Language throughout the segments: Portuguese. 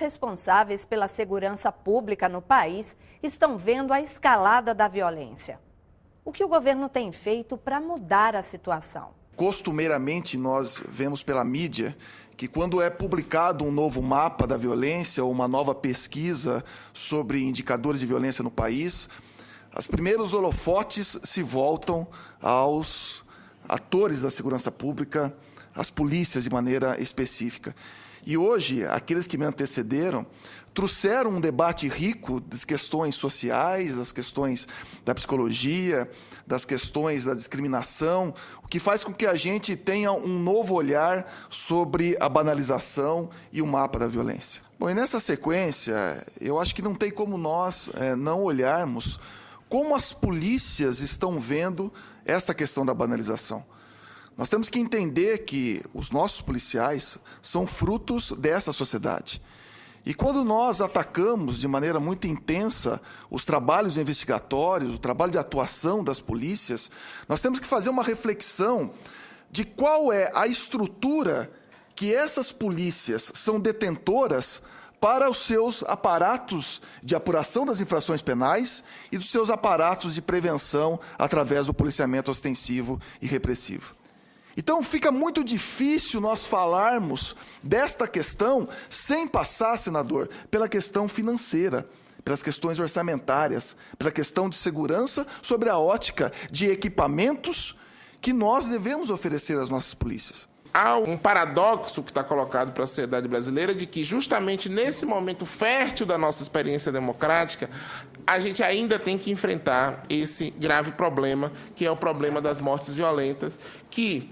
responsáveis pela segurança pública no país estão vendo a escalada da violência. O que o governo tem feito para mudar a situação? Costumeiramente, nós vemos pela mídia que quando é publicado um novo mapa da violência ou uma nova pesquisa sobre indicadores de violência no país, os primeiros holofotes se voltam aos atores da segurança pública, às polícias de maneira específica. E hoje, aqueles que me antecederam trouxeram um debate rico das questões sociais, das questões da psicologia, das questões da discriminação, o que faz com que a gente tenha um novo olhar sobre a banalização e o mapa da violência. Bom, e nessa sequência, eu acho que não tem como nós não olharmos como as polícias estão vendo esta questão da banalização. Nós temos que entender que os nossos policiais são frutos dessa sociedade. E quando nós atacamos de maneira muito intensa os trabalhos investigatórios, o trabalho de atuação das polícias, nós temos que fazer uma reflexão de qual é a estrutura que essas polícias são detentoras para os seus aparatos de apuração das infrações penais e dos seus aparatos de prevenção através do policiamento ostensivo e repressivo. Então, fica muito difícil nós falarmos desta questão sem passar, senador, pela questão financeira, pelas questões orçamentárias, pela questão de segurança, sobre a ótica de equipamentos que nós devemos oferecer às nossas polícias. Há um paradoxo que está colocado para a sociedade brasileira de que justamente nesse momento fértil da nossa experiência democrática, a gente ainda tem que enfrentar esse grave problema, que é o problema das mortes violentas, que,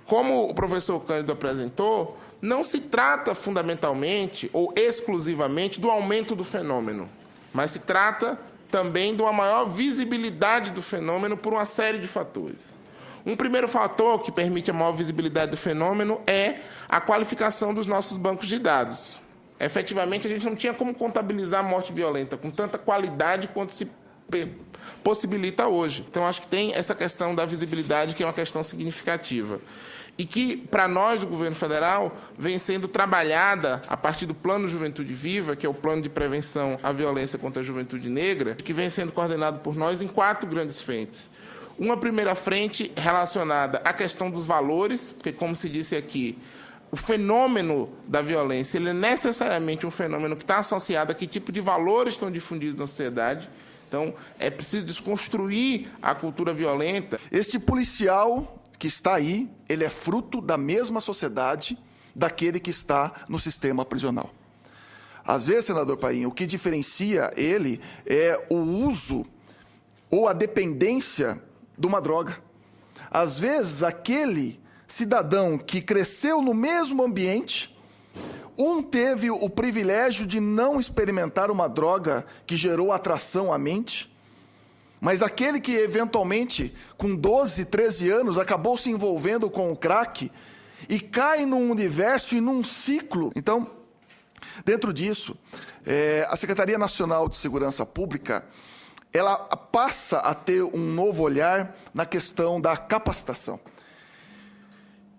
como o professor Cândido apresentou, não se trata fundamentalmente ou exclusivamente do aumento do fenômeno, mas se trata também de uma maior visibilidade do fenômeno por uma série de fatores. Um primeiro fator que permite a maior visibilidade do fenômeno é a qualificação dos nossos bancos de dados. Efetivamente, a gente não tinha como contabilizar a morte violenta com tanta qualidade quanto se possibilita hoje. Então, acho que tem essa questão da visibilidade, que é uma questão significativa. E que, para nós, do governo federal, vem sendo trabalhada a partir do Plano Juventude Viva, que é o plano de prevenção à violência contra a juventude negra, que vem sendo coordenado por nós em 4 grandes frentes. Uma primeira frente relacionada à questão dos valores, porque, como se disse aqui, o fenômeno da violência ele é necessariamente um fenômeno que está associado a que tipo de valores estão difundidos na sociedade. Então, é preciso desconstruir a cultura violenta. Este policial que está aí, ele é fruto da mesma sociedade daquele que está no sistema prisional. Às vezes, senador Paim, o que diferencia ele é o uso ou a dependência de uma droga. Às vezes, aquele cidadão que cresceu no mesmo ambiente, teve o privilégio de não experimentar uma droga que gerou atração à mente, mas aquele que eventualmente, com 12, 13 anos, acabou se envolvendo com o crack e cai num universo e num ciclo. Então, dentro disso, a Secretaria Nacional de Segurança Pública, ela passa a ter um novo olhar na questão da capacitação.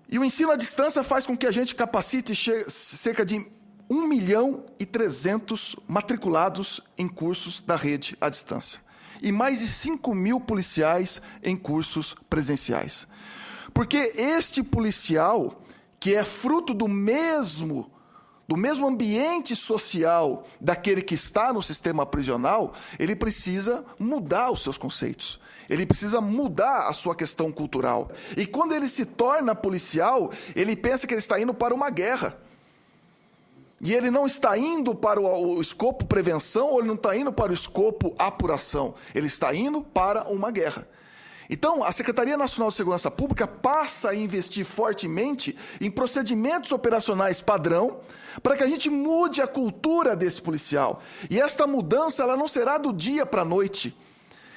E o ensino à distância faz com que a gente capacite cerca de 1.300.000 matriculados em cursos da rede à distância. E mais de 5.000 policiais em cursos presenciais. Porque este policial, que é fruto do mesmo ambiente social daquele que está no sistema prisional, ele precisa mudar os seus conceitos. Ele precisa mudar a sua questão cultural. E quando ele se torna policial, ele pensa que ele está indo para uma guerra. E ele não está indo para o escopo prevenção, ou ele não está indo para o escopo apuração. Ele está indo para uma guerra. Então, a Secretaria Nacional de Segurança Pública passa a investir fortemente em procedimentos operacionais padrão para que a gente mude a cultura desse policial. E esta mudança ela não será do dia para a noite.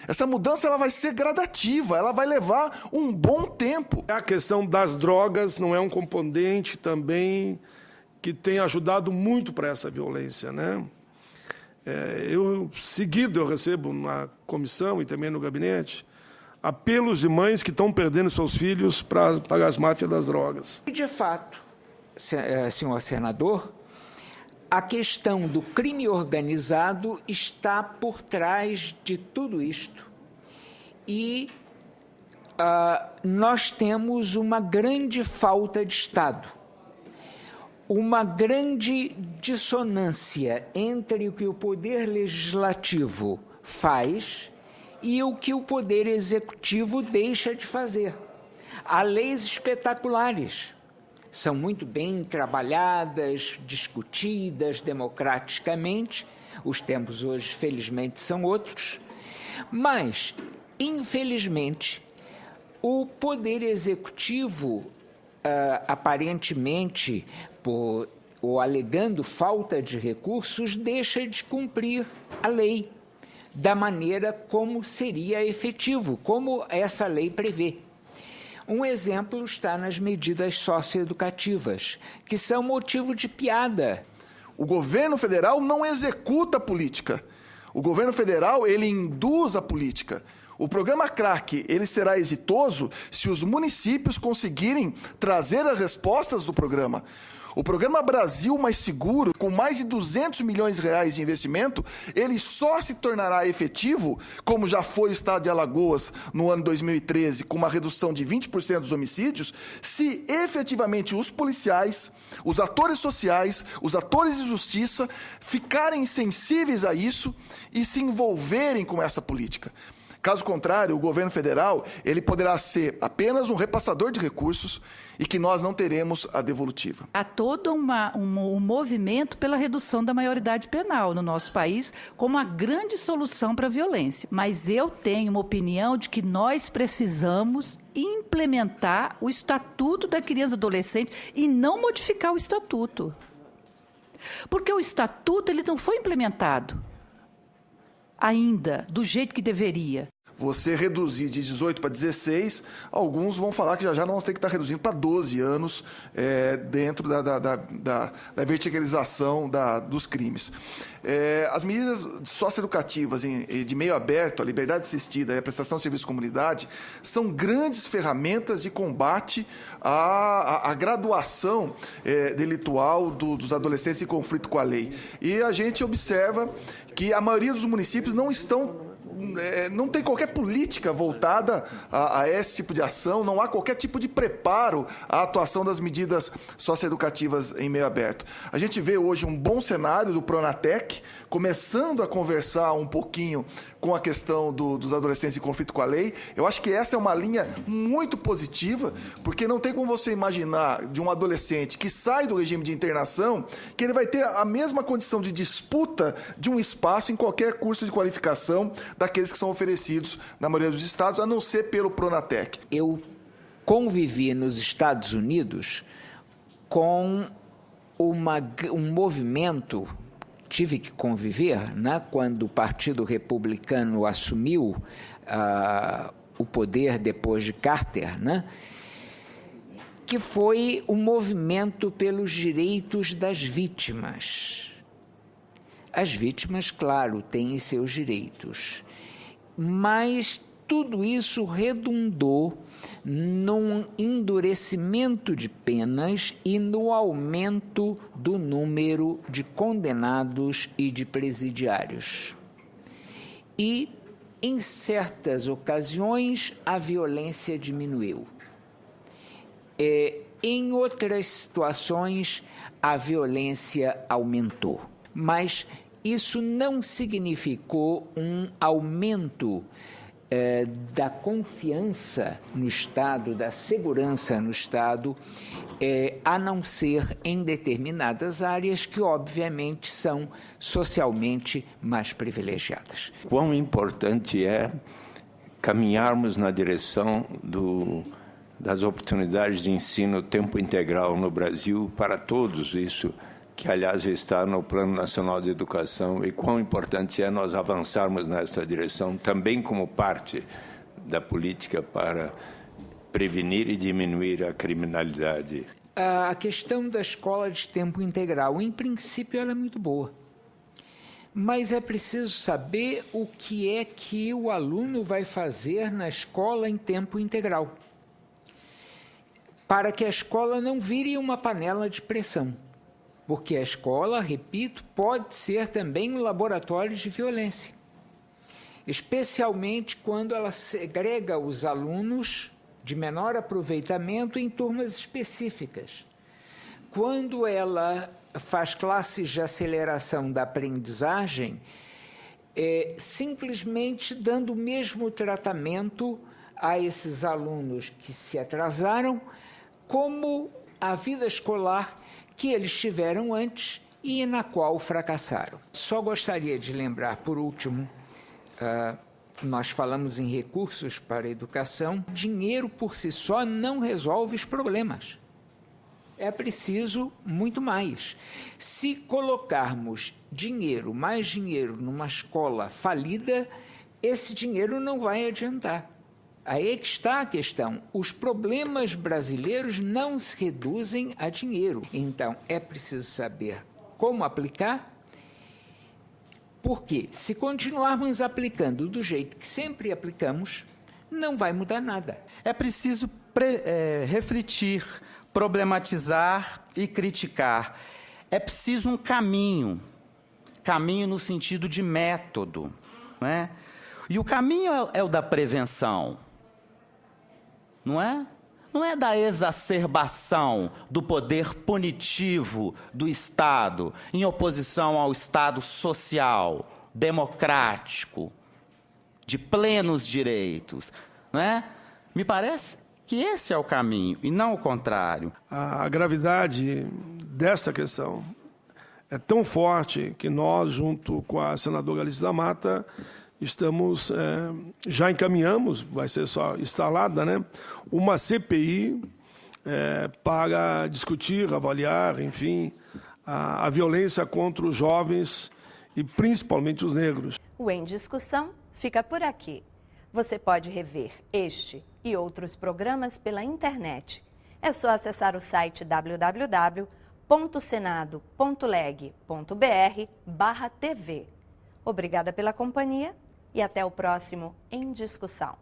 Essa mudança ela vai ser gradativa, ela vai levar um bom tempo. A questão das drogas não é um componente também que tem ajudado muito para essa violência, né? Eu recebo na comissão e também no gabinete apelos de mães que estão perdendo seus filhos para as máfias das drogas. E, de fato, senhor senador, A questão do crime organizado está por trás de tudo isto. E nós temos uma grande falta de Estado, uma grande dissonância entre o que o Poder Legislativo faz e o que o Poder Executivo deixa de fazer. Há leis espetaculares, são muito bem trabalhadas, discutidas democraticamente. Os tempos hoje, felizmente, são outros. Mas, infelizmente, o Poder Executivo, aparentemente, ou alegando falta de recursos, deixa de cumprir a lei da maneira como seria efetivo, como essa lei prevê. Um exemplo está nas medidas socioeducativas, que são motivo de piada. O governo federal não executa a política. O governo federal, ele induz a política. O programa CRAC, ele será exitoso se os municípios conseguirem trazer as respostas do programa. O programa Brasil Mais Seguro, com mais de 200 milhões de reais de investimento, ele só se tornará efetivo, como já foi o estado de Alagoas no ano 2013, com uma redução de 20% dos homicídios, se efetivamente os policiais, os atores sociais, os atores de justiça ficarem sensíveis a isso e se envolverem com essa política. Caso contrário, o governo federal ele poderá ser apenas um repassador de recursos e que nós não teremos a devolutiva. Há todo um movimento pela redução da maioridade penal no nosso país como uma grande solução para a violência. Mas eu tenho uma opinião de que nós precisamos implementar o Estatuto da Criança e Adolescente e não modificar o Estatuto. Porque o Estatuto ele não foi implementado ainda, do jeito que deveria. Você reduzir de 18 para 16, alguns vão falar que já nós temos que estar reduzindo para 12 anos dentro da verticalização dos crimes. As medidas socioeducativas de meio aberto, a liberdade assistida e a prestação de serviço de comunidade são grandes ferramentas de combate à graduação delitual dos adolescentes em conflito com a lei. E a gente observa que a maioria dos municípios não tem qualquer política voltada a esse tipo de ação, não há qualquer tipo de preparo à atuação das medidas socioeducativas em meio aberto. A gente vê hoje um bom cenário do Pronatec, começando a conversar um pouquinho com a questão dos adolescentes em conflito com a lei. Eu acho que essa é uma linha muito positiva, porque não tem como você imaginar de um adolescente que sai do regime de internação que ele vai ter a mesma condição de disputa de um espaço em qualquer curso de qualificação daqueles que são oferecidos na maioria dos estados, a não ser pelo Pronatec. Eu convivi nos Estados Unidos com um movimento, tive que conviver, né, quando o Partido Republicano assumiu o poder depois de Carter, né, que foi o movimento pelos direitos das vítimas. As vítimas, claro, têm seus direitos, mas tudo isso redundou num endurecimento de penas e no aumento do número de condenados e de presidiários. E, em certas ocasiões, a violência diminuiu. Em outras situações, a violência aumentou. Mas isso não significou um aumento da confiança no Estado, da segurança no Estado, a não ser em determinadas áreas que, obviamente, são socialmente mais privilegiadas. Quão importante é caminharmos na direção das oportunidades de ensino tempo integral no Brasil para todos, isso que, aliás, está no Plano Nacional de Educação, e quão importante é nós avançarmos nessa direção, também como parte da política para prevenir e diminuir a criminalidade. A questão da escola de tempo integral, em princípio, ela é muito boa. Mas é preciso saber o que é que o aluno vai fazer na escola em tempo integral, para que a escola não vire uma panela de pressão. porque a escola, repito, pode ser também um laboratório de violência, especialmente quando ela segrega os alunos de menor aproveitamento em turmas específicas. Quando ela faz classes de aceleração da aprendizagem, simplesmente dando o mesmo tratamento a esses alunos que se atrasaram, como a vida escolar que eles tiveram antes e na qual fracassaram. Só gostaria de lembrar, por último, nós falamos em recursos para a educação, dinheiro por si só não resolve os problemas. É preciso muito mais. Se colocarmos dinheiro, mais dinheiro, numa escola falida, esse dinheiro não vai adiantar. Aí é que está a questão. Os problemas brasileiros não se reduzem a dinheiro. Então, é preciso saber como aplicar, porque se continuarmos aplicando do jeito que sempre aplicamos, não vai mudar nada. É preciso refletir, problematizar e criticar. É preciso um caminho no sentido de método, né? E o caminho é o da prevenção, não é? Não é da exacerbação do poder punitivo do Estado em oposição ao Estado social, democrático, de plenos direitos, não é? Me parece que esse é o caminho e não o contrário. A gravidade dessa questão é tão forte que nós, junto com a senadora Alice da Mata, já encaminhamos, vai ser só instalada, né, uma CPI para discutir, avaliar, enfim, a violência contra os jovens e principalmente os negros. O Em Discussão fica por aqui. Você pode rever este e outros programas pela internet. É só acessar o site www.senado.leg.br/TV. Obrigada pela companhia e até o próximo Em Discussão.